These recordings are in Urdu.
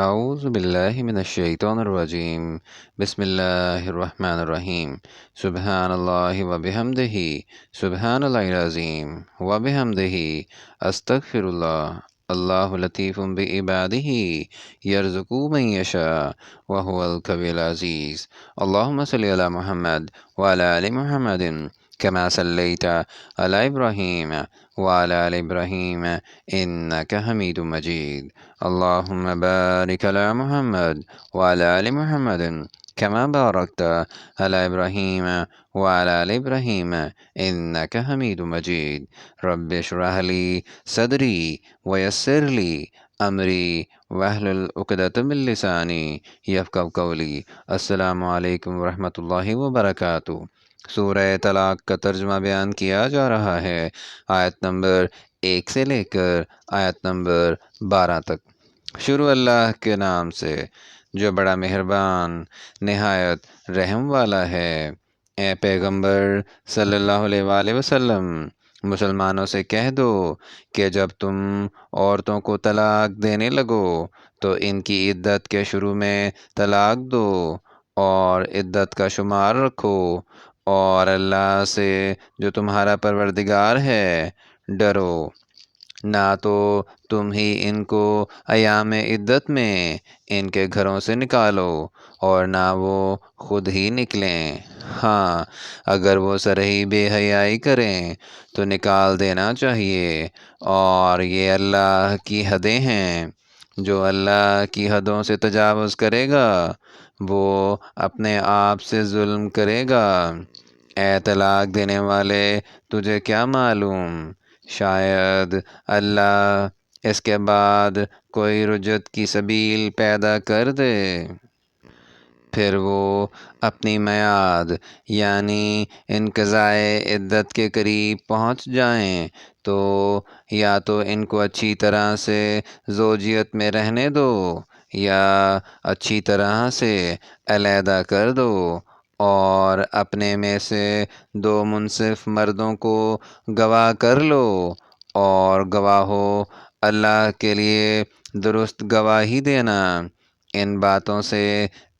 اعوذ باللہ من الشیطان الرجیم بسم اللہ الرحمن الرحیم سبحان اللہ وبحمدہ سبحان اللہ العظیم وبحمدہ استغفر اللہ اللہ لطیف بعبادہ یرزق من یشاء وهو القوی العزیز اللہم صلی علی محمد وعلی آل محمد كما صليت على إبراهيم وعلى آل إبراهيم إنك حميد مجيد اللهم بارك على محمد وعلى آل محمد كما باركت على إبراهيم وعلى آل إبراهيم إنك حميد مجيد رب اشرح لي صدري ويسر لي أمري واحلل عقدة من لساني يفقهوا قولي السلام علیکم ورحمۃ اللہ وبرکاتہ۔ سورہ طلاق کا ترجمہ بیان کیا جا رہا ہے، آیت نمبر 1 سے لے کر آیت نمبر 12 تک۔ شروع اللہ کے نام سے جو بڑا مہربان نہایت رحم والا ہے۔ اے پیغمبر صلی اللہ علیہ وآلہ وسلم، مسلمانوں سے کہہ دو کہ جب تم عورتوں کو طلاق دینے لگو تو ان کی عدت کے شروع میں طلاق دو اور عدت کا شمار رکھو، اور اللہ سے جو تمہارا پروردگار ہے ڈرو۔ نہ تو تم ہی ان کو ایام عدت میں ان کے گھروں سے نکالو اور نہ وہ خود ہی نکلیں۔ ہاں، اگر وہ سرہی بے حیائی کریں تو نکال دینا چاہیے، اور یہ اللہ کی حدیں ہیں۔ جو اللہ کی حدوں سے تجاوز کرے گا وہ اپنے آپ سے ظلم کرے گا۔ اے طلاق دینے والے، تجھے کیا معلوم، شاید اللہ اس کے بعد کوئی رجعت کی سبیل پیدا کر دے۔ پھر وہ اپنی میعاد یعنی انقضاء عدت کے قریب پہنچ جائیں تو یا تو ان کو اچھی طرح سے زوجیت میں رہنے دو یا اچھی طرح سے علیحدہ کر دو، اور اپنے میں سے 2 منصف مردوں کو گواہ کر لو، اور گواہو اللہ کے لیے درست گواہی دینا۔ ان باتوں سے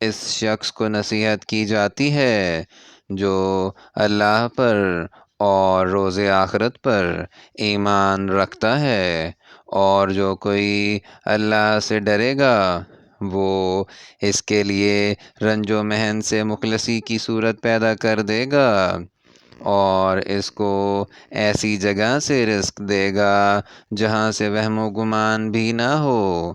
اس شخص کو نصیحت کی جاتی ہے جو اللہ پر اور روز آخرت پر ایمان رکھتا ہے، اور جو کوئی اللہ سے ڈرے گا وہ اس کے لیے رنج و محن سے مخلصی کی صورت پیدا کر دے گا، اور اس کو ایسی جگہ سے رزق دے گا جہاں سے وہم و گمان بھی نہ ہو،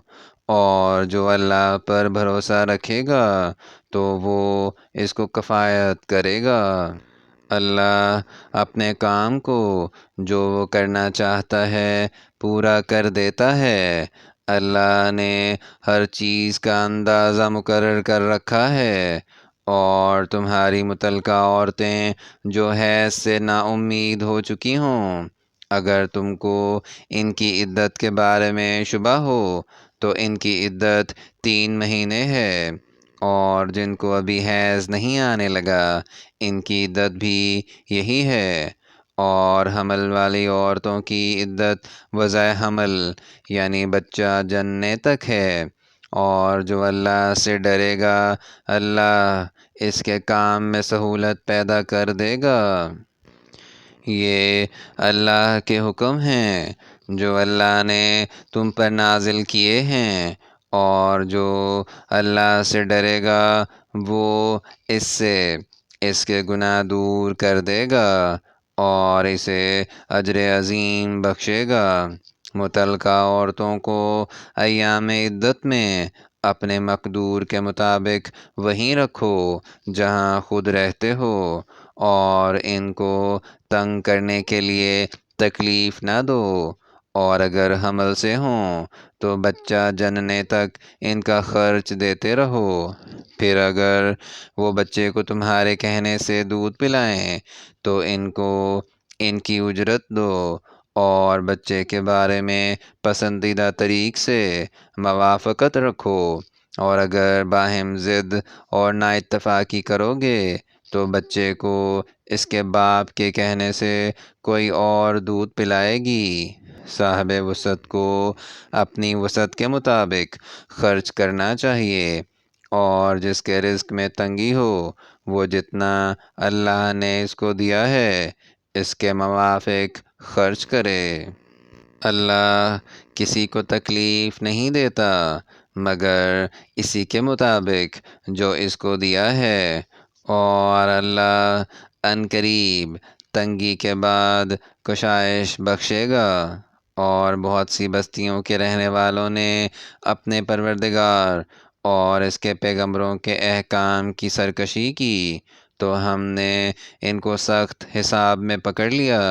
اور جو اللہ پر بھروسہ رکھے گا تو وہ اس کو کفایت کرے گا۔ اللہ اپنے کام کو جو وہ کرنا چاہتا ہے پورا کر دیتا ہے۔ اللہ نے ہر چیز کا اندازہ مقرر کر رکھا ہے، اور تمہاری متعلقہ عورتیں جو حیض سے نا امید ہو چکی ہوں، اگر تم کو ان کی عدت کے بارے میں شبہ ہو تو ان کی عدت 3 مہینے ہے، اور جن کو ابھی حیض نہیں آنے لگا ان کی عدت بھی یہی ہے، اور حمل والی عورتوں کی عدت وضع حمل یعنی بچہ جننے تک ہے، اور جو اللہ سے ڈرے گا اللہ اس کے کام میں سہولت پیدا کر دے گا۔ یہ اللہ کے حکم ہیں جو اللہ نے تم پر نازل کیے ہیں، اور جو اللہ سے ڈرے گا وہ اس سے اس کے گناہ دور کر دے گا اور اسے اجر عظیم بخشے گا۔ متعلقہ عورتوں کو ایام عدت میں اپنے مقدور کے مطابق وہیں رکھو جہاں خود رہتے ہو، اور ان کو تنگ کرنے کے لیے تکلیف نہ دو، اور اگر حمل سے ہوں تو بچہ جننے تک ان کا خرچ دیتے رہو۔ پھر اگر وہ بچے کو تمہارے کہنے سے دودھ پلائیں تو ان کو ان کی اجرت دو، اور بچے کے بارے میں پسندیدہ طریق سے موافقت رکھو، اور اگر باہم ضد اور نا اتفاقی کرو گے تو بچے کو اس کے باپ کے کہنے سے کوئی اور دودھ پلائے گی۔ صاحب وسعت کو اپنی وسعت کے مطابق خرچ کرنا چاہیے، اور جس کے رزق میں تنگی ہو وہ جتنا اللہ نے اس کو دیا ہے اس کے موافق خرچ کرے۔ اللہ کسی کو تکلیف نہیں دیتا مگر اسی کے مطابق جو اس کو دیا ہے، اور اللہ ان قریب تنگی کے بعد کشائش بخشے گا۔ اور بہت سی بستیوں کے رہنے والوں نے اپنے پروردگار اور اس کے پیغمبروں کے احکام کی سرکشی کی، تو ہم نے ان کو سخت حساب میں پکڑ لیا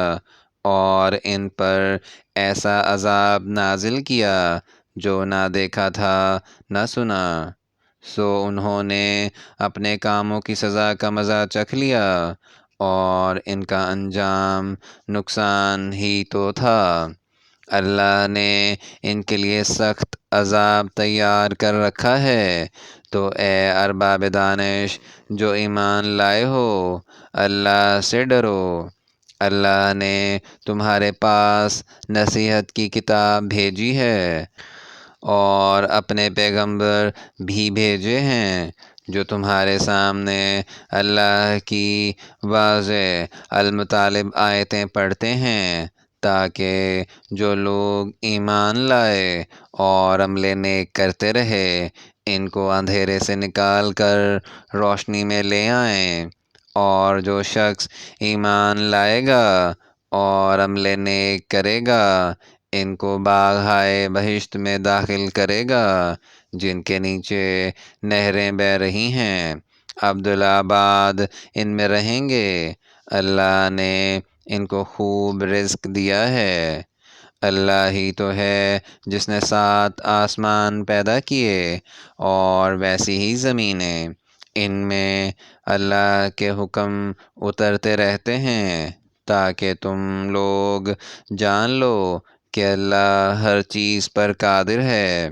اور ان پر ایسا عذاب نازل کیا جو نہ دیکھا تھا نہ سنا۔ سو انہوں نے اپنے کاموں کی سزا کا مزہ چکھ لیا، اور ان کا انجام نقصان ہی تو تھا۔ اللہ نے ان کے لیے سخت عذاب تیار کر رکھا ہے، تو اے ارباب دانش جو ایمان لائے ہو، اللہ سے ڈرو۔ اللہ نے تمہارے پاس نصیحت کی کتاب بھیجی ہے اور اپنے پیغمبر بھی بھیجے ہیں جو تمہارے سامنے اللہ کی واضح المطالب آیتیں پڑھتے ہیں، تاکہ جو لوگ ایمان لائے اور عمل نیک کرتے رہے ان کو اندھیرے سے نکال کر روشنی میں لے آئیں، اور جو شخص ایمان لائے گا اور عمل نیک کرے گا ان کو باغہائے بہشت میں داخل کرے گا جن کے نیچے نہریں بہہ رہی ہیں، عبدالآباد ان میں رہیں گے۔ اللہ نے ان کو خوب رزق دیا ہے۔ اللہ ہی تو ہے جس نے 7 آسمان پیدا کیے اور ویسی ہی زمینیں، ان میں اللہ کے حکم اترتے رہتے ہیں تاکہ تم لوگ جان لو کہ اللہ ہر چیز پر قادر ہے،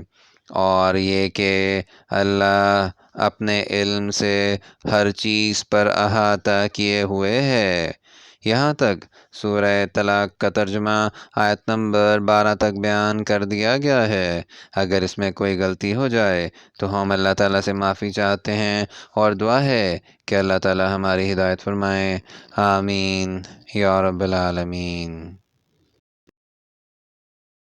اور یہ کہ اللہ اپنے علم سے ہر چیز پر احاطہ کیے ہوئے ہے۔ یہاں تک سورہ طلاق کا ترجمہ آیت نمبر 12 تک بیان کر دیا گیا ہے۔ اگر اس میں کوئی غلطی ہو جائے تو ہم اللہ تعالیٰ سے معافی چاہتے ہیں، اور دعا ہے کہ اللہ تعالیٰ ہماری ہدایت فرمائے۔ آمین یا رب العالمین۔